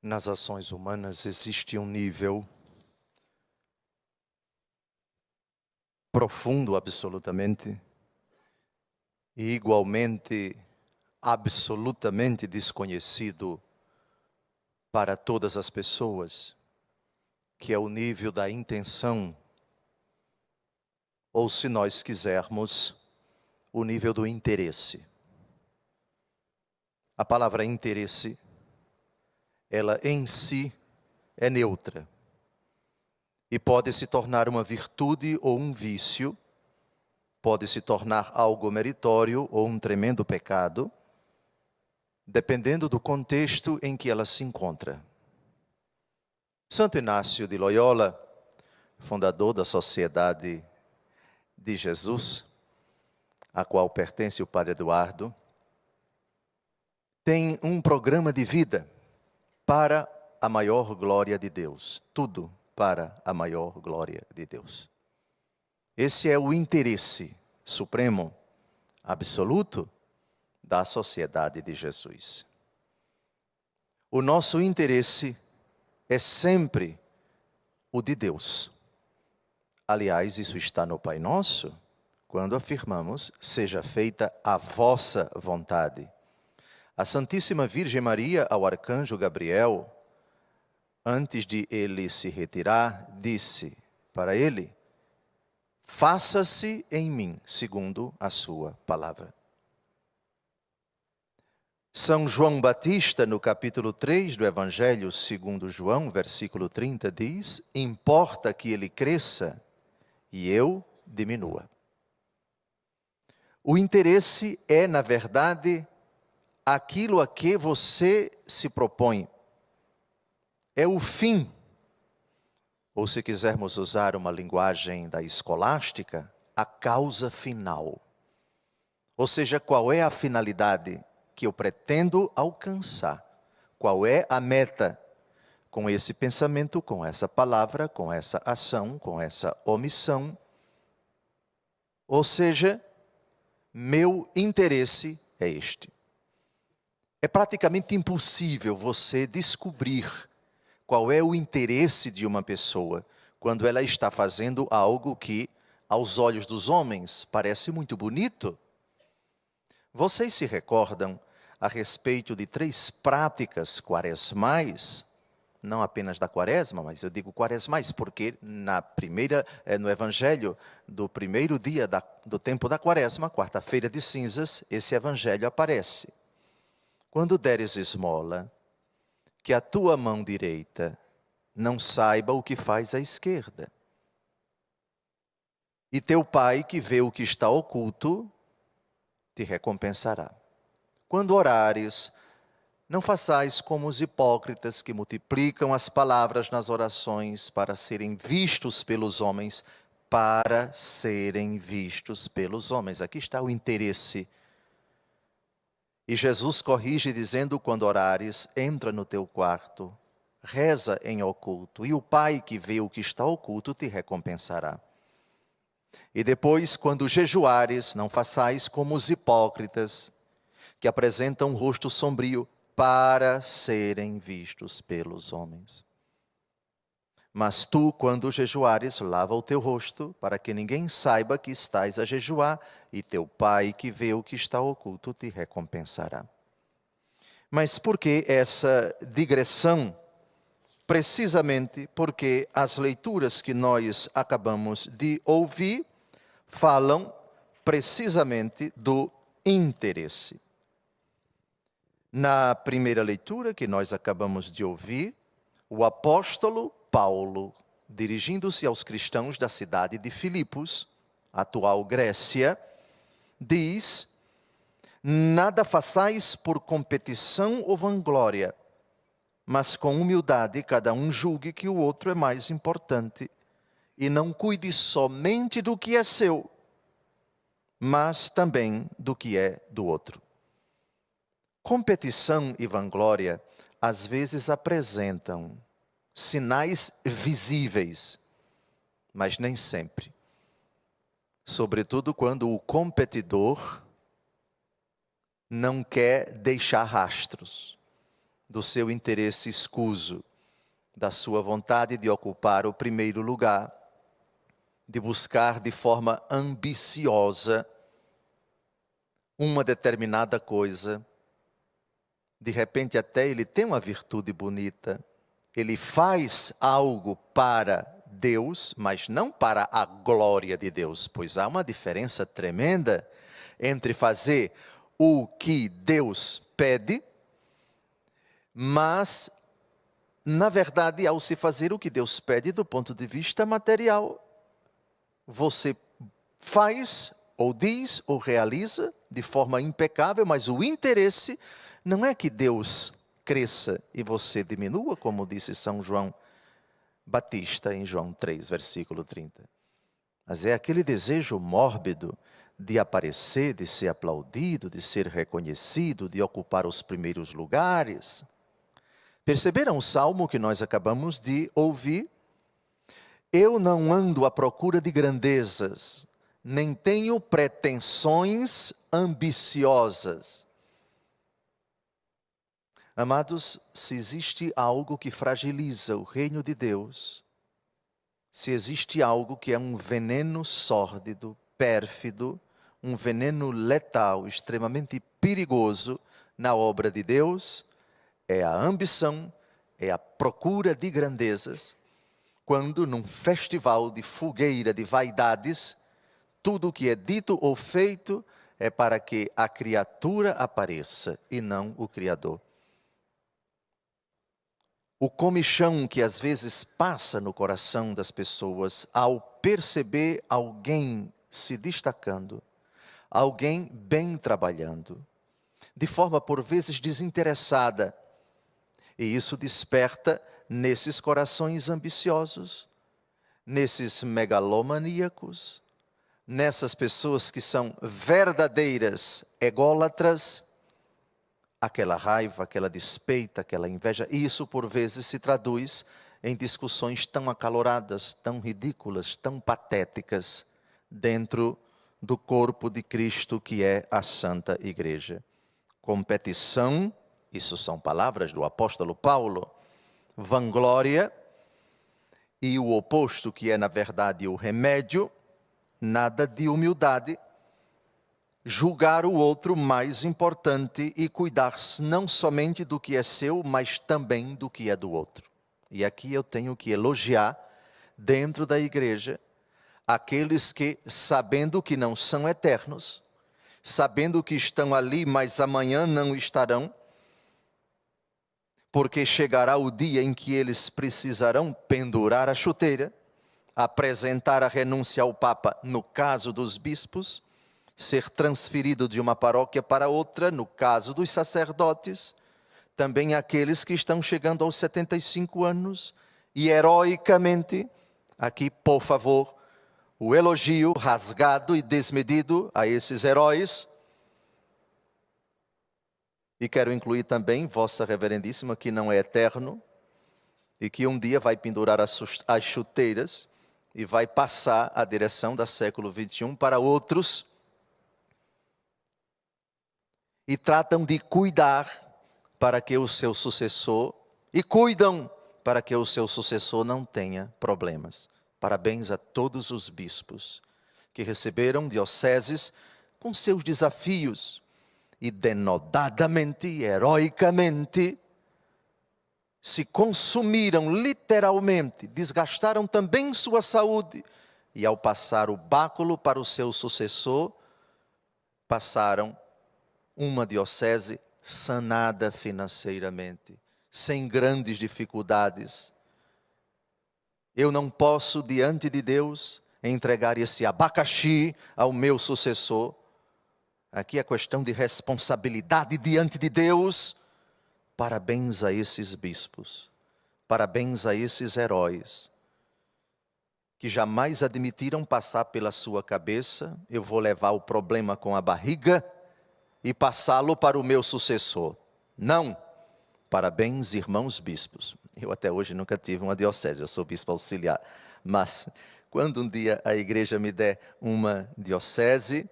Nas ações humanas existe um nível profundo absolutamente e igualmente absolutamente desconhecido para todas as pessoas, que é o nível da intenção, ou se nós quisermos, o nível do interesse. A palavra interesse, ela em si é neutra e pode se tornar uma virtude ou um vício, pode se tornar algo meritório ou um tremendo pecado, dependendo do contexto em que ela se encontra. Santo Inácio de Loyola, fundador da Sociedade de Jesus, a qual pertence o Padre Eduardo, tem um programa de vida para a maior glória de Deus. Tudo para a maior glória de Deus. Esse é o interesse supremo, absoluto, da Sociedade de Jesus. O nosso interesse é sempre o de Deus. Aliás, isso está no Pai Nosso, quando afirmamos, seja feita a vossa vontade. A Santíssima Virgem Maria, ao arcanjo Gabriel, antes de ele se retirar, disse para ele: faça-se em mim, segundo a sua palavra. São João Batista, no capítulo 3 do Evangelho segundo João, versículo 30, diz: importa que ele cresça e eu diminua. O interesse é, na verdade, aquilo a que você se propõe. É o fim, ou se quisermos usar uma linguagem da escolástica, a causa final. Ou seja, qual é a finalidade que eu pretendo alcançar? Qual é a meta? Com esse pensamento, com essa palavra, com essa ação, com essa omissão. Ou seja, meu interesse é este. É praticamente impossível você descobrir qual é o interesse de uma pessoa quando ela está fazendo algo que, aos olhos dos homens, parece muito bonito. Vocês se recordam a respeito de 3 práticas quaresmais, não apenas da quaresma, mas eu digo quaresmais, porque no evangelho do primeiro dia do tempo da quaresma, quarta-feira de cinzas, esse evangelho aparece. Quando deres esmola, que a tua mão direita não saiba o que faz a esquerda. E teu pai, que vê o que está oculto, te recompensará. Quando orares, não façais como os hipócritas que multiplicam as palavras nas orações para serem vistos pelos homens, para serem vistos pelos homens. Aqui está o interesse. E Jesus corrige dizendo, quando orares, entra no teu quarto, reza em oculto, e o Pai que vê o que está oculto te recompensará. E depois, quando jejuares, não façais como os hipócritas, que apresentam um rosto sombrio para serem vistos pelos homens. Mas tu, quando jejuares, lava o teu rosto, para que ninguém saiba que estás a jejuar, e teu Pai, que vê o que está oculto, te recompensará. Mas por que essa digressão? Precisamente porque as leituras que nós acabamos de ouvir falam precisamente do interesse. Na primeira leitura que nós acabamos de ouvir, o apóstolo Paulo, dirigindo-se aos cristãos da cidade de Filipos, atual Grécia, diz: nada façais por competição ou vanglória, mas com humildade cada um julgue que o outro é mais importante, e não cuide somente do que é seu, mas também do que é do outro. Competição e vanglória às vezes apresentam sinais visíveis, mas nem sempre. Sobretudo quando o competidor não quer deixar rastros, do seu interesse escuso, da sua vontade de ocupar o primeiro lugar, de buscar de forma ambiciosa uma determinada coisa. De repente até ele tem uma virtude bonita, ele faz algo para Deus, mas não para a glória de Deus, pois há uma diferença tremenda entre fazer o que Deus pede, mas, na verdade, ao se fazer o que Deus pede do ponto de vista material, você faz, ou diz, ou realiza de forma impecável, mas o interesse não é que Deus cresça e você diminua, como disse São João Batista em João 3, versículo 30. Mas é aquele desejo mórbido de aparecer, de ser aplaudido, de ser reconhecido, de ocupar os primeiros lugares. Perceberam o salmo que nós acabamos de ouvir? Eu não ando à procura de grandezas, nem tenho pretensões ambiciosas. Amados, se existe algo que fragiliza o reino de Deus, se existe algo que é um veneno sórdido, pérfido, um veneno letal, extremamente perigoso na obra de Deus, é a ambição, é a procura de grandezas, quando num festival de fogueira de vaidades, tudo o que é dito ou feito é para que a criatura apareça e não o Criador. O comichão que às vezes passa no coração das pessoas ao perceber alguém se destacando, alguém bem trabalhando, de forma por vezes desinteressada, e isso desperta nesses corações ambiciosos, nesses megalomaníacos, nessas pessoas que são verdadeiras ególatras, aquela raiva, aquela despeita, aquela inveja. E isso por vezes se traduz em discussões tão acaloradas, tão ridículas, tão patéticas dentro do corpo de Cristo que é a Santa Igreja. Competição, isso são palavras do apóstolo Paulo, vanglória, e o oposto, que é na verdade o remédio, nada de humildade, julgar o outro mais importante e cuidar-se não somente do que é seu, mas também do que é do outro. E aqui eu tenho que elogiar, dentro da igreja, aqueles que, sabendo que não são eternos, sabendo que estão ali, mas amanhã não estarão, porque chegará o dia em que eles precisarão pendurar a chuteira, apresentar a renúncia ao Papa, no caso dos bispos, ser transferido de uma paróquia para outra, no caso dos sacerdotes, também aqueles que estão chegando aos 75 anos, e heroicamente, aqui, por favor, o elogio rasgado e desmedido a esses heróis. E quero incluir também Vossa Reverendíssima, que não é eterno, e que um dia vai pendurar as chuteiras, e vai passar a direção da século XXI para outros, e tratam de cuidar para que o seu sucessor, e cuidam para que o seu sucessor não tenha problemas. Parabéns a todos os bispos que receberam dioceses com seus desafios e denodadamente, heroicamente, se consumiram literalmente, desgastaram também sua saúde e ao passar o báculo para o seu sucessor, passaram uma diocese sanada financeiramente, sem grandes dificuldades. Eu não posso, diante de Deus, entregar esse abacaxi ao meu sucessor. Aqui é questão de responsabilidade diante de Deus. Parabéns a esses bispos, parabéns a esses heróis, que jamais admitiram passar pela sua cabeça: eu vou levar o problema com a barriga e passá-lo para o meu sucessor. Não. Parabéns, irmãos bispos. Eu até hoje nunca tive uma diocese, eu sou bispo auxiliar. Mas, quando um dia a igreja me der uma diocese,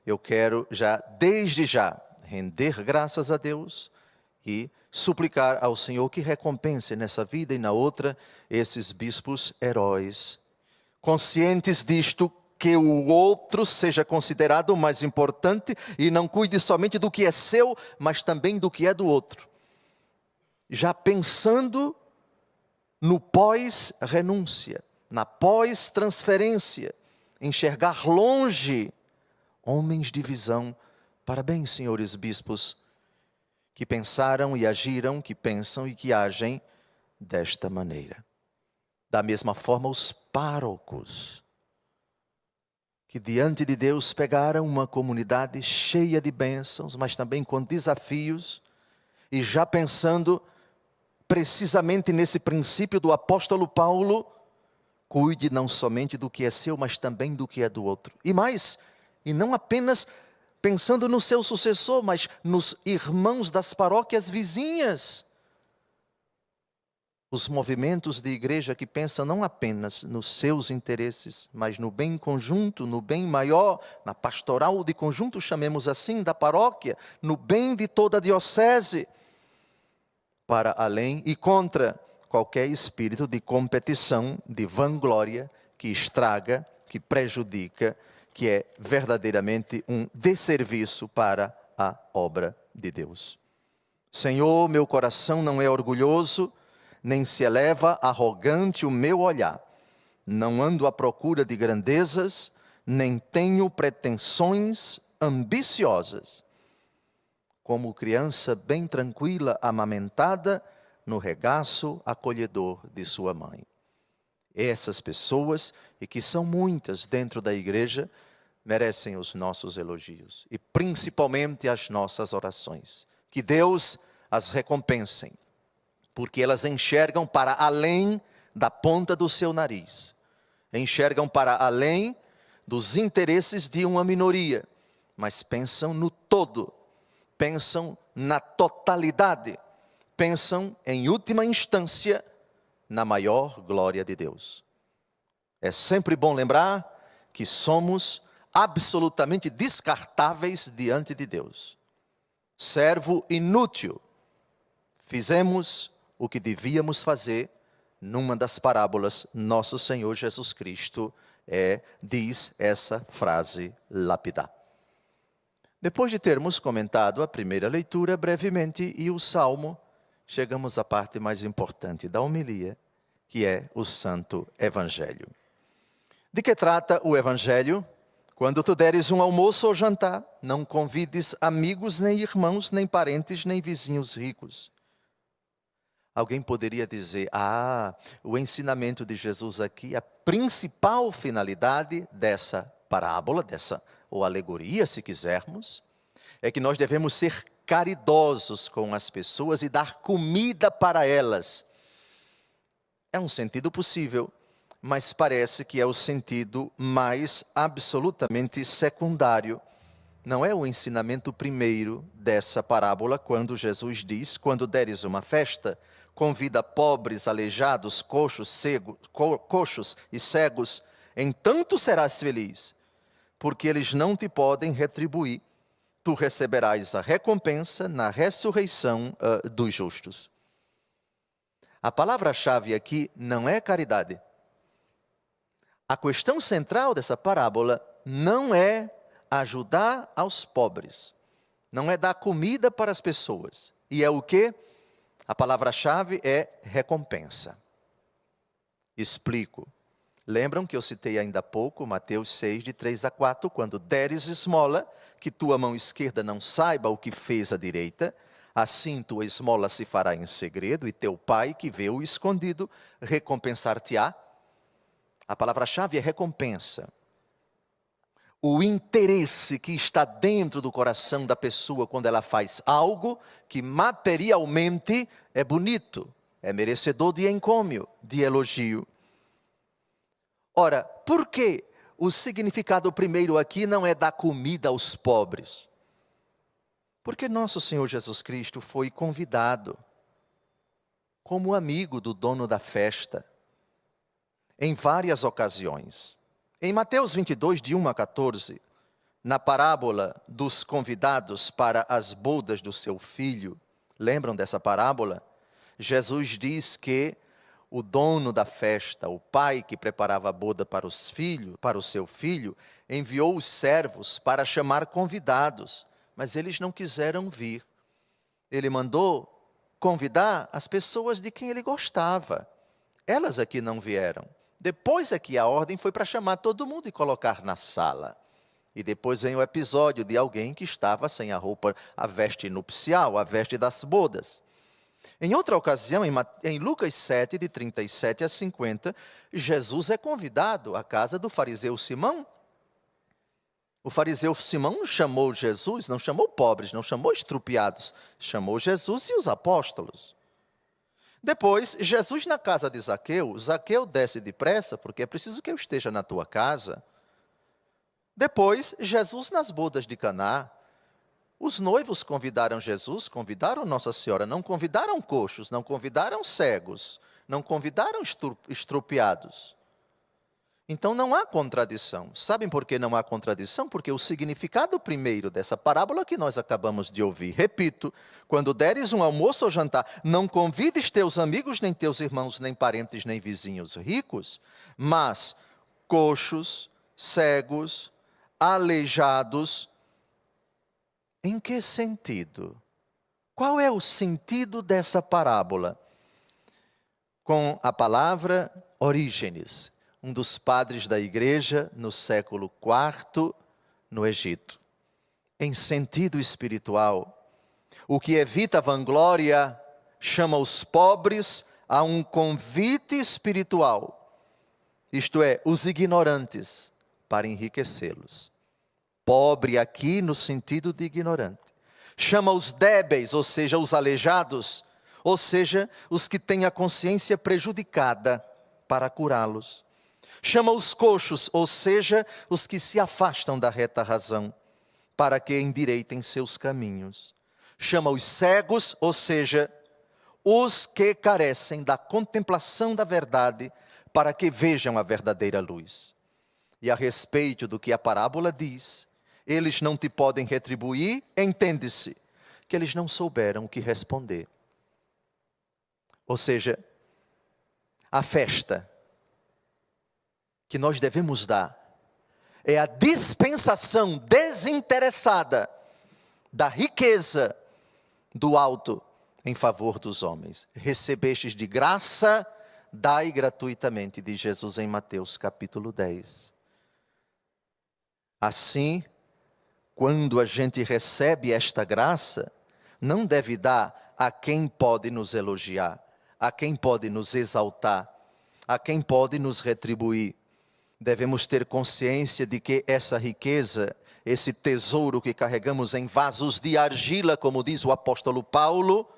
eu quero desde já, render graças a Deus e suplicar ao Senhor que recompense nessa vida e na outra esses bispos heróis, conscientes disto, que o outro seja considerado o mais importante e não cuide somente do que é seu, mas também do que é do outro. Já pensando no pós-renúncia, na pós-transferência, enxergar longe homens de visão. Parabéns, senhores bispos, que pensaram e agiram, que pensam e que agem desta maneira. Da mesma forma, os párocos, que diante de Deus pegaram uma comunidade cheia de bênçãos, mas também com desafios, e já pensando precisamente nesse princípio do apóstolo Paulo, cuide não somente do que é seu, mas também do que é do outro. E mais, e não apenas pensando no seu sucessor, mas nos irmãos das paróquias vizinhas. Os movimentos de igreja que pensam não apenas nos seus interesses, mas no bem conjunto, no bem maior, na pastoral de conjunto, chamemos assim, da paróquia, no bem de toda a diocese, para além e contra qualquer espírito de competição, de vanglória, que estraga, que prejudica, que é verdadeiramente um desserviço para a obra de Deus. Senhor, meu coração não é orgulhoso, nem se eleva arrogante o meu olhar. Não ando à procura de grandezas, nem tenho pretensões ambiciosas. Como criança bem tranquila, amamentada, no regaço acolhedor de sua mãe. Essas pessoas, e que são muitas dentro da igreja, merecem os nossos elogios, e principalmente as nossas orações. Que Deus as recompense, porque elas enxergam para além da ponta do seu nariz, enxergam para além dos interesses de uma minoria, mas pensam no todo, pensam na totalidade, pensam em última instância na maior glória de Deus. É sempre bom lembrar que somos absolutamente descartáveis diante de Deus. Servo inútil. Fizemos o que devíamos fazer. Numa das parábolas, nosso Senhor Jesus Cristo diz essa frase lapidar. Depois de termos comentado a primeira leitura brevemente e o Salmo, chegamos à parte mais importante da homilia, que é o Santo Evangelho. De que trata o Evangelho? Quando tu deres um almoço ou jantar, não convides amigos, nem irmãos, nem parentes, nem vizinhos ricos. Alguém poderia dizer, o ensinamento de Jesus aqui, a principal finalidade dessa parábola, ou alegoria, se quisermos, é que nós devemos ser caridosos com as pessoas e dar comida para elas. É um sentido possível, mas parece que é o sentido mais absolutamente secundário. Não é o ensinamento primeiro dessa parábola, quando Jesus diz, quando deres uma festa, convida pobres, aleijados, coxos e cegos, então tu serás feliz, porque eles não te podem retribuir. Tu receberás a recompensa na ressurreição dos justos. A palavra-chave aqui não é caridade. A questão central dessa parábola não é ajudar aos pobres, não é dar comida para as pessoas. E é o quê? A palavra-chave é recompensa. Explico. Lembram que eu citei ainda há pouco, Mateus 6, de 3 a 4, quando deres esmola, que tua mão esquerda não saiba o que fez a direita, assim tua esmola se fará em segredo, e teu pai, que vê o escondido, recompensar-te-á. A palavra-chave é recompensa. O interesse que está dentro do coração da pessoa quando ela faz algo que materialmente é bonito, é merecedor de encômio, de elogio. Ora, por que o significado primeiro aqui não é dar comida aos pobres? Porque nosso Senhor Jesus Cristo foi convidado como amigo do dono da festa em várias ocasiões. Em Mateus 22, de 1 a 14, na parábola dos convidados para as bodas do seu filho, Lembram dessa parábola? Jesus diz que o dono da festa, o pai que preparava a boda para o seu filho, enviou os servos para chamar convidados, mas eles não quiseram vir. Ele mandou convidar as pessoas de quem ele gostava. Elas aqui não vieram. Depois aqui a ordem foi para chamar todo mundo e colocar na sala. E depois vem o episódio de alguém que estava sem a roupa, a veste nupcial, a veste das bodas. Em outra ocasião, em Lucas 7, de 37 a 50, Jesus é convidado à casa do fariseu Simão. O fariseu Simão chamou Jesus, não chamou pobres, não chamou estrupiados, chamou Jesus e os apóstolos. Depois, Jesus na casa de Zaqueu, Zaqueu desce depressa, porque é preciso que eu esteja na tua casa. Depois, Jesus nas bodas de Caná, os noivos convidaram Jesus, convidaram Nossa Senhora, não convidaram coxos, não convidaram cegos, não convidaram estrupiados. Então não há contradição. Sabem por que não há contradição? Porque o significado primeiro dessa parábola que nós acabamos de ouvir, repito, quando deres um almoço ou jantar, não convides teus amigos, nem teus irmãos, nem parentes, nem vizinhos ricos, mas coxos, cegos, aleijados. Em que sentido? Qual é o sentido dessa parábola? Com a palavra Orígenes, um dos padres da igreja no século IV, no Egito. Em sentido espiritual, o que evita a vanglória chama os pobres a um convite espiritual, isto é, os ignorantes, para enriquecê-los. Pobre aqui no sentido de ignorante. Chama os débeis, ou seja, os aleijados, ou seja, os que têm a consciência prejudicada, para curá-los. Chama os coxos, ou seja, os que se afastam da reta razão, para que endireitem seus caminhos. Chama os cegos, ou seja, os que carecem da contemplação da verdade, para que vejam a verdadeira luz. E a respeito do que a parábola diz, eles não te podem retribuir, entende-se, que eles não souberam o que responder. Ou seja, a festa que nós devemos dar é a dispensação desinteressada da riqueza do alto em favor dos homens. Recebestes de graça, dai gratuitamente, diz Jesus em Mateus capítulo 10. Assim, quando a gente recebe esta graça, não deve dar a quem pode nos elogiar, a quem pode nos exaltar, a quem pode nos retribuir. Devemos ter consciência de que essa riqueza, esse tesouro que carregamos em vasos de argila, como diz o apóstolo Paulo,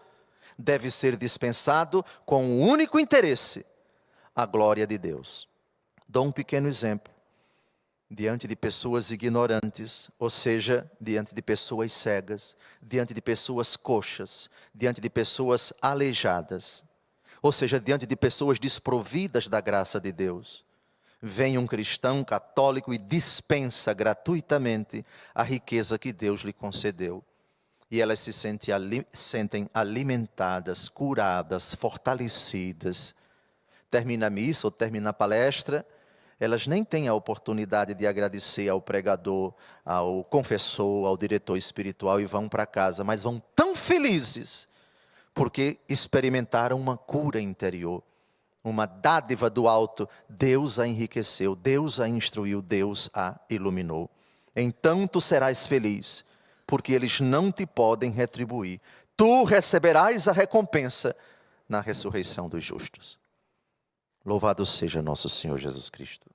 deve ser dispensado com o único interesse, a glória de Deus. Dou um pequeno exemplo. Diante de pessoas ignorantes, ou seja, diante de pessoas cegas, diante de pessoas coxas, diante de pessoas aleijadas, ou seja, diante de pessoas desprovidas da graça de Deus, vem um cristão católico e dispensa gratuitamente a riqueza que Deus lhe concedeu. E elas se sentem alimentadas, curadas, fortalecidas. Termina a missa ou termina a palestra, elas nem têm a oportunidade de agradecer ao pregador, ao confessor, ao diretor espiritual e vão para casa, mas vão tão felizes, porque experimentaram uma cura interior, uma dádiva do alto. Deus a enriqueceu, Deus a instruiu, Deus a iluminou. Então tu serás feliz, porque eles não te podem retribuir. Tu receberás a recompensa na ressurreição dos justos. Louvado seja nosso Senhor Jesus Cristo.